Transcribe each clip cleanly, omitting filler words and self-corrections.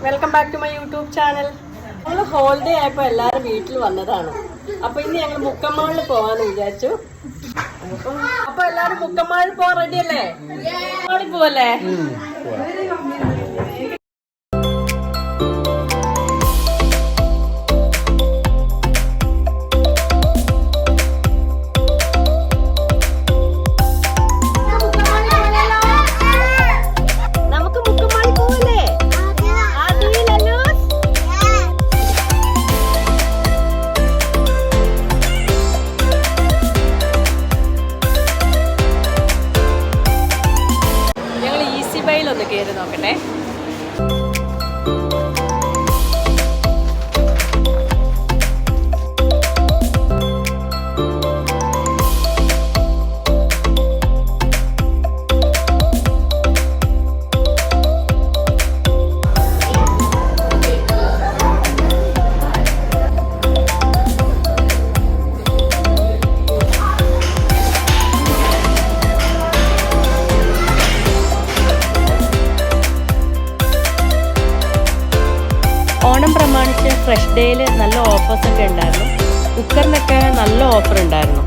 Welcome back to my YouTube channel. ഞങ്ങൾ holiday ആയപ്പോൾ എല്ലാവരും വീട്ടിൽ വന്നതാണ്. അപ്പൊ ഇന്ന് ഞങ്ങൾ മുക്കമ്മാളിൽ പോവാന്ന് വിചാരിച്ചു. അപ്പൊ എല്ലാരും മുക്കമ്മാളിൽ പോവാൻ റെഡി അല്ലേ? മുക്കമ്മാളിൽ പോവല്ലേ? ഒന്ന് കയറി നോക്കട്ടെ. ഓണം പ്രമാണിച്ച് ഫ്രഷ് ഡേയിൽ നല്ല ഓഫേഴ്സൊക്കെ ഉണ്ടായിരുന്നു. കുക്കറിനൊക്കെ നല്ല ഓഫർ ഉണ്ടായിരുന്നു.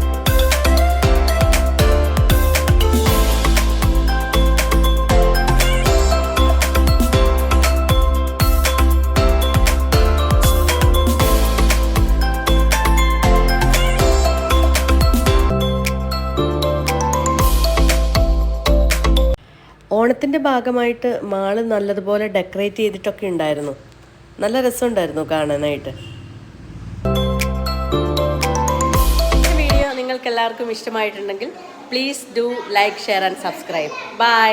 ഓണത്തിൻ്റെ ഭാഗമായിട്ട് മാള് നല്ലതുപോലെ ഡെക്കറേറ്റ് ചെയ്തിട്ടൊക്കെ ഉണ്ടായിരുന്നു. നല്ല രസമുണ്ടായിരുന്നു കാണാനായിട്ട്. വീഡിയോ നിങ്ങൾക്ക് എല്ലാവർക്കും ഇഷ്ടമായിട്ടുണ്ടെങ്കിൽ please do like, share and subscribe. By.